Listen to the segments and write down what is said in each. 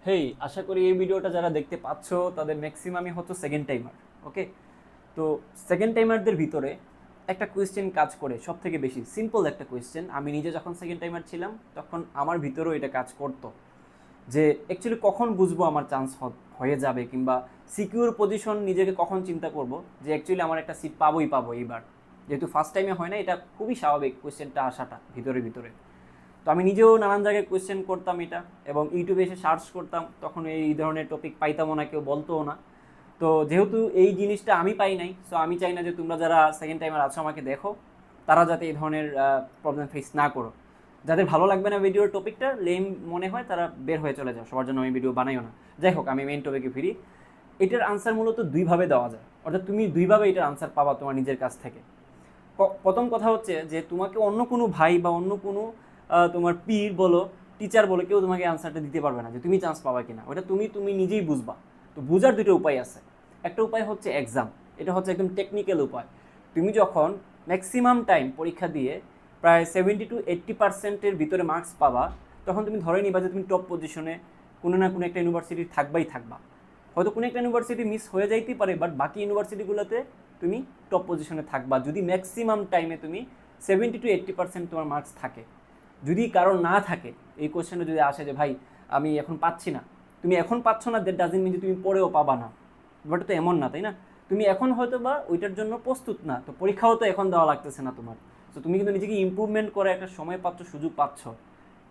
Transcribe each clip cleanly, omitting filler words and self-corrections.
হেই, আশা করি এই ভিডিওটা যারা দেখতে পাচ্ছ তাদের ম্যাক্সিমামই হচ্ছে সেকেন্ড টাইমার। ওকে, তো সেকেন্ড টাইমারদের ভিতরে একটা কোয়েশ্চেন কাজ করে সব থেকে বেশি, সিম্পল একটা কোয়েশ্চেন। আমি নিজে যখন সেকেন্ড টাইমার ছিলাম তখন আমার ভিতরেও এটা কাজ করতো যে অ্যাকচুয়ালি কখন বুঝবো আমার চান্স হয়ে যাবে, কিংবা সিকিউর পজিশন নিজেকে কখন চিন্তা করব যে অ্যাকচুয়ালি আমার একটা সিট পাবোই পাবো এইবার। যেহেতু ফার্স্ট টাইমে হয় না, এটা খুবই স্বাভাবিক কোয়েশ্চেনটা আসাটা ভিতরে ভিতরে। তো আমি নিজেও নানান জায়গায় কোয়েশ্চেন করতাম এটা, এবং ইউটিউবে এসে সার্চ করতাম, তখন এই ধরনের টপিক পাইতামও না, কেউ বলতোও না। তো যেহেতু এই জিনিসটা আমি পাই নাই, সো আমি চাই না যে তোমরা যারা সেকেন্ড টাইমার আছো আমাকে দেখো, তারা যাতে এই ধরনের প্রবলেম ফেস না করো। যাদের ভালো লাগবে না ভিডিওর টপিকটা, লেম মনে হয়, তারা বের হয়ে চলে যাও, সবার জন্য আমি ভিডিও বানাইও না। যাই হোক, আমি মেইন টপিকে ফিরি। এটার আনসার মূলত দুইভাবে দেওয়া যায়, অর্থাৎ তুমি দুইভাবে এটার আনসার পাবা তোমার নিজের কাছ থেকে। প্রথম কথা হচ্ছে যে তোমাকে অন্য কোনো ভাই বা অন্য কোনো তোমার পীর বলো, টিচার বলো, কেউ তোমাকে আনসারটা দিতে পারবে না যে তুমি চান্স পাবা কিনা। ওটা তুমি তুমি নিজেই বুঝবা। তো বোঝার দুটো উপায় আছে। একটা উপায় হচ্ছে এক্সাম। এটা হচ্ছে একদম টেকনিক্যাল উপায়। তুমি যখন ম্যাক্সিমাম টাইম পরীক্ষা দিয়ে প্রায় 70-80% ভিতরে মার্কস পাবা, তখন তুমি ধরে নিবা যে তুমি টপ পজিশনে কোনো না কোনো একটা ইউনিভার্সিটি থাকবাই থাকবা। হয়তো কোনো একটা ইউনিভার্সিটি মিস হয়ে যাইতেই পারে, বাট বাকি ইউনিভার্সিটিগুলোতে তুমি টপ পজিশনে থাকবা যদি ম্যাক্সিমাম টাইমে তুমি 70-80% তোমার মার্কস থাকে। যদি কারণ না থাকে, এই কোয়েশ্চেনটা যদি আসে যে ভাই আমি এখন পাচ্ছি না, তুমি এখন পাচ্ছ না দ্যাট ডাজন্ট মিন যে তুমি পরেও পাবা না। ব্যাপারটা তো এমন না, তাই না? তুমি এখন হয়তো বা ওইটার জন্য প্রস্তুত না, তো পরীক্ষাও তো এখন দেওয়া লাগতেছে না তোমার। তো তুমি কিন্তু নিজেকে ইমপ্রুভমেন্ট করে একটা সময় পাচ্ছ, সুযোগ পাচ্ছ।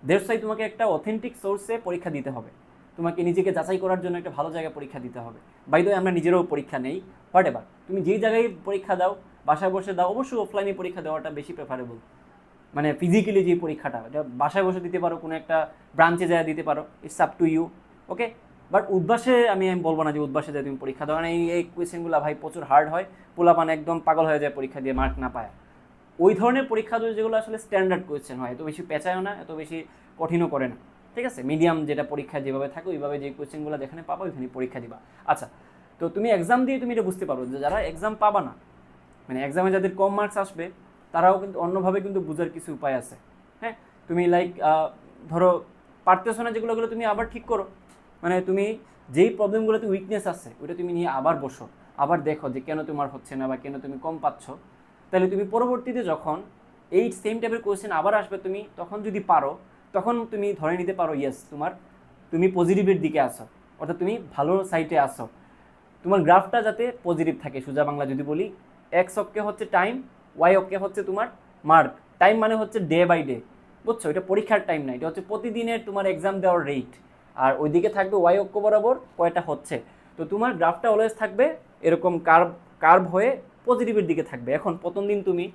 দেড় সাই তোমাকে একটা অথেন্টিক সোর্সে পরীক্ষা দিতে হবে। তোমাকে নিজেকে যাচাই করার জন্য একটা ভালো জায়গায় পরীক্ষা দিতে হবে। বাই দ্য ওয়ে, আমরা নিজেরও পরীক্ষা নেই, হোয়াট এভার। তুমি যেই জায়গায় পরীক্ষা দাও, বাসায় বসে দাও, অবশ্যই অফলাইনে পরীক্ষা দেওয়াটা বেশি প্রেফারেবল। মানে ফিজিক্যালি যে পরীক্ষাটা, এটা বাসায় বসে দিতে পারো, কোনো একটা ব্রাঞ্চে যায় দিতে পারো, it's up to you. Okay, but উদ্বাসে আমি বলবো না যে উদ্বাসে যায় তুমি পরীক্ষা দাও, মানে এই কোয়েশ্চেনগুলো ভাই প্রচুর হার্ড হয়। পোলাপান একদম পাগল হয়ে যায় পরীক্ষা দিয়ে মার্ক না পায়। ওই ধরনের পরীক্ষা যেগুলো আসলে স্ট্যান্ডার্ড কোয়েশ্চেন হয়, এত বেশি পেঁচায়ও না, এত বেশি কঠিনও করে না। ঠিক আছে, মিডিয়াম যেটা পরীক্ষা যেভাবে থাকে ওইভাবে যে কোয়েশ্চেনগুলো যেখানে পাবো ওইখানে পরীক্ষা দিবা। আচ্ছা, তো তুমি এক্সাম দিয়ে তুমি এটা বুঝতে পারো যে যারা এক্সাম পাবা না, মানে এক্সামে যাদের কম মার্কস আসবে, তারাও কিন্তু অন্যভাবে কিন্তু বোঝার কিছু উপায় আছে। হ্যাঁ, তুমি লাইক ধরো পারতেছো না যেগুলো, তুমি আবার ঠিক করো। মানে তুমি যেই প্রবলেমগুলোতে উইকনেস আছে ওইটা তুমি নিয়ে আবার বসো, আবার দেখো যে কেন তোমার হচ্ছে না বা কেন তুমি কম পাচ্ছ। তাহলে তুমি পরবর্তীতে যখন এই সেম টাইপের কোয়েশ্চেন আবার আসবে, তুমি তখন যদি পারো, তখন তুমি ধরে নিতে পারো ইয়েস তুমি পজিটিভের দিকে আসো, অর্থাৎ তুমি ভালো সাইটে আসো। তোমার গ্রাফটা যাতে পজিটিভ থাকে, সোজা বাংলা যদি বলি, এক্স অক্ষে হচ্ছে টাইম, ওয়াই অক্ষে হচ্ছে তোমার মার্ক। টাইম মানে হচ্ছে ডে বাই ডে, বুঝছো? এটা পরীক্ষার টাইম না, এটা হচ্ছে প্রতিদিনের তোমার এক্সাম দেওয়ার রেট। আর ওইদিকে থাকবে ওয়াই অক্ষ বরাবর কয়টা হচ্ছে। তো তোমার গ্রাফটা অলওয়েজ থাকবে এরকম কার্ভ কার্ভ হয়ে পজিটিভের দিকে থাকবে। এখন প্রথম দিন তুমি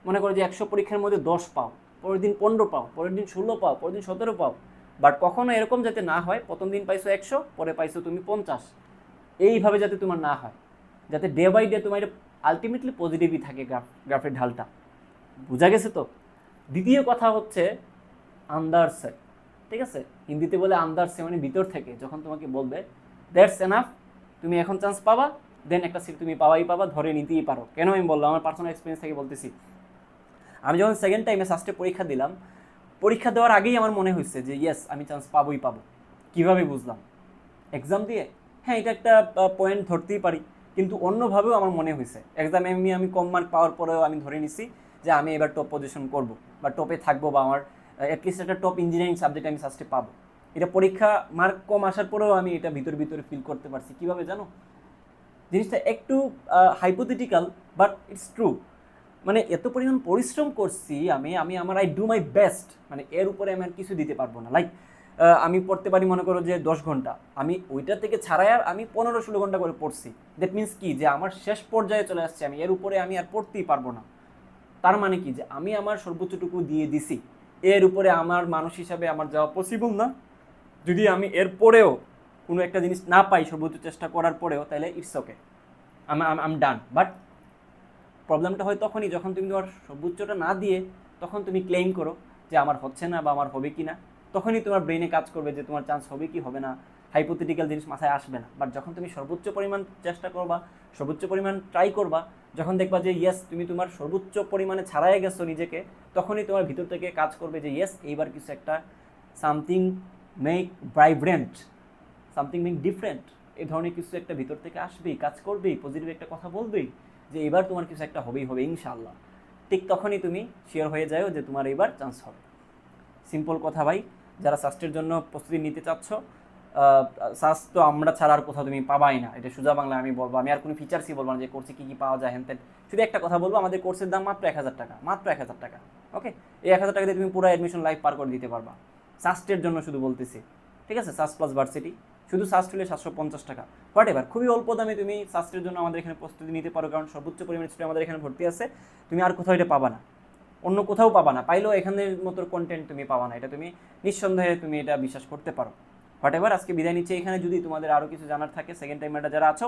মনে করো যে 100 পরীক্ষার মধ্যে 10 পাও, পরের দিন 15 পাও, পরের দিন 16 পাও, পরের দিন 17 পাও। বাট কখনো এরকম যাতে না হয় প্রথম দিন পাইছো 100, পরে পাইছো তুমি 50, এইভাবে যাতে তোমার না হয়, যাতে ডে বাই ডে তোমার আলটিমেটলি পজিটিভই থাকে গ্রাফের ঢালটা। বোঝা গেছে তো? দ্বিতীয় কথা হচ্ছে আন্দার সে। ঠিক আছে, হিন্দিতে বলে আন্দার সে, মানে ভিতর থেকে যখন তোমাকে বলবে দ্যাটস এনাফ, তুমি এখন চান্স পাবা, দেন একটা সিট তুমি পাওয়াই পাবা, ধরে নিতেই পারো। কেন আমি বললাম, আমার পার্সোনাল এক্সপিরিয়েন্স থেকে বলতেছি। আমি যখন সেকেন্ড টাইমে সাস্টে পরীক্ষা দিলাম, পরীক্ষা দেওয়ার আগেই আমার মনে হয়েছে যে ইয়েস আমি চান্স পাবোই পাবো। কীভাবে বুঝলাম? এক্সাম দিয়ে। হ্যাঁ, এটা একটা পয়েন্ট ধরতেই পারি, কিন্তু অন্যভাবেও আমার মনে হয়েছে। এক্সামে আমি কম মার্ক পাওয়ার পরেও আমি ধরে নিছি যে আমি এবার টপ পজিশন করব, বা টপে থাকবো, বা আমার অ্যাটলিস্ট একটা টপ ইঞ্জিনিয়ারিং সাবজেক্ট আমি সাস্টে পাবো। এটা পরীক্ষা মার্ক কম আসার পরেও আমি এটা ভিতরে ভিতরে ফিল করতে পারছি। কীভাবে জানো? জিনিসটা একটু হাইপোথেটিক্যাল, বাট ইটস ট্রু। মানে এত পরিমাণ পরিশ্রম করছি আমি আমি আমার আই ডু মাই বেস্ট, মানে এর উপরে আমি আর কিছু দিতে পারবো না। লাইক আমি পড়তে পারি মনে করো যে 10 ঘন্টা, আমি ওইটা থেকে ছাড়াই আমি 15-16 ঘন্টা করে পড়ছি। দ্যাট মিনস কি, যে আমার শেষ পর্যায়ে চলে আসছে, আমি এর উপরে আমি আর পড়তেই পারবো না। তার মানে কি, যে আমি আমার সর্বোচ্চটুকু দিয়ে দিছি, এর উপরে আমার মানুষ হিসাবে আমার যাওয়া পসিবল না। যদি আমি এর পরেও কোনো একটা জিনিস না পাই সর্বোচ্চ চেষ্টা করার পরেও, তাহলে it's okay, um done. But প্রবলেমটা হয় তখনই যখন তুমি তোমার সর্বোচ্চটা না দিয়ে তখন তুমি ক্লেম করো যে আমার হচ্ছে না বা আমার হবে কি না। তখনই তোমার ব্রেনে কাজ করবে যে তোমার চান্স হবে কি হবে না, হাইপোথেটিক্যাল জিনিস মাথায় আসবে না। বাট যখন তুমি সর্বোচ্চ পরিমাণ চেষ্টা করবা, সর্বোচ্চ পরিমাণ ট্রাই করবা, যখন দেখবা যে ইয়েস তুমি তোমার সর্বোচ্চ পরিমাণে ছাড়াই গেছো নিজেকে, তখনই তোমার ভিতর থেকে কাজ করবে যে ইয়েস এইবার কিছু একটা something make vibrant, something being different, এই ধরনের কিছু একটা ভিতর থেকে আসবেই, কাজ করবেই, পজিটিভ একটা কথা বলবেই যে এবার তোমার কিছু একটা হবেই হবে ইনশাআল্লাহ। ঠিক তখনই তুমি শিওর হয়ে যাও যে তোমার এবার চান্স হবে। সিম্পল কথা ভাই, যারা সাস্টের জন্য প্রস্তুতি নিতে চাচ্ছ, সাস তো আমরা ছাড়া আর কোথাও তুমি পাবাই না, এটা সোজা বাংলা আমি বলবো। আমি আর কোনো ফিচার্সই বলবো না যে কোর্সে কী কী পাওয়া যায় হ্যান ত্যান। শুধু একটা কথা বলবো, আমাদের কোর্সের দাম মাত্র 1000 টাকা, মাত্র 1000 টাকা। ওকে, এই 1000 টাকা দিয়ে তুমি পুরো অ্যাডমিশন লাইফ পার করে দিতে পারবা, সাস্টের জন্য শুধু বলতেছি, ঠিক আছে? সাস প্লাস ভার্সিটি, শুধু সাস্ট হলে 750 টাকা, হোয়াট এভার। খুবই অল্প দামে তুমি সাস্টের জন্য আমাদের এখানে প্রস্তুতি নিতে পারো, কারণ সর্বোচ্চ পরিমাণ স্টুডেন্ট আমাদের এখানে ভর্তি আছে। তুমি আর কোথাও এটা পাবা না, অন্য কোথাও পাবা না, পাইলেও এখানের মতো কন্টেন্ট তুমি পাবা না, এটা তুমি নিঃসন্দেহে তুমি এটা বিশ্বাস করতে পারো। হোয়াট এভার, আজকে বিদায় নিচ্ছে এখানে। যদি তোমাদের আরও কিছু জানার থাকে, সেকেন্ড টাইমারটা যারা আছো,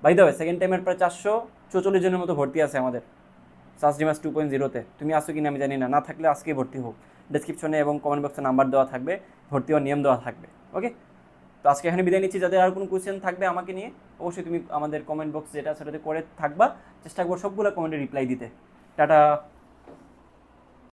বাই দ্য ওয়ে সেকেন্ড টাইমের প্রায় 444 জনের মতো ভর্তি আছে আমাদের সাস ডিমাস 2.0-তে। তুমি আসো কিনা আমি জানি না, না থাকলে আজকেই ভর্তি হোক। ডেসক্রিপশনে এবং কমেন্ট বক্সে নাম্বার দেওয়া থাকবে, ভর্তি হওয়ার নিয়ম দেওয়া থাকবে। ওকে, তো আজকে এখানে বিদায় নিচ্ছি। যাদের আর কোনো কোয়েশ্চেন থাকবে আমাকে নিয়ে, অবশ্যই তুমি আমাদের কমেন্ট বক্স যেটা সেটাতে করে থাকবা, চেষ্টা করবো সবগুলো কমেন্টে রিপ্লাই দিতে। টাটা।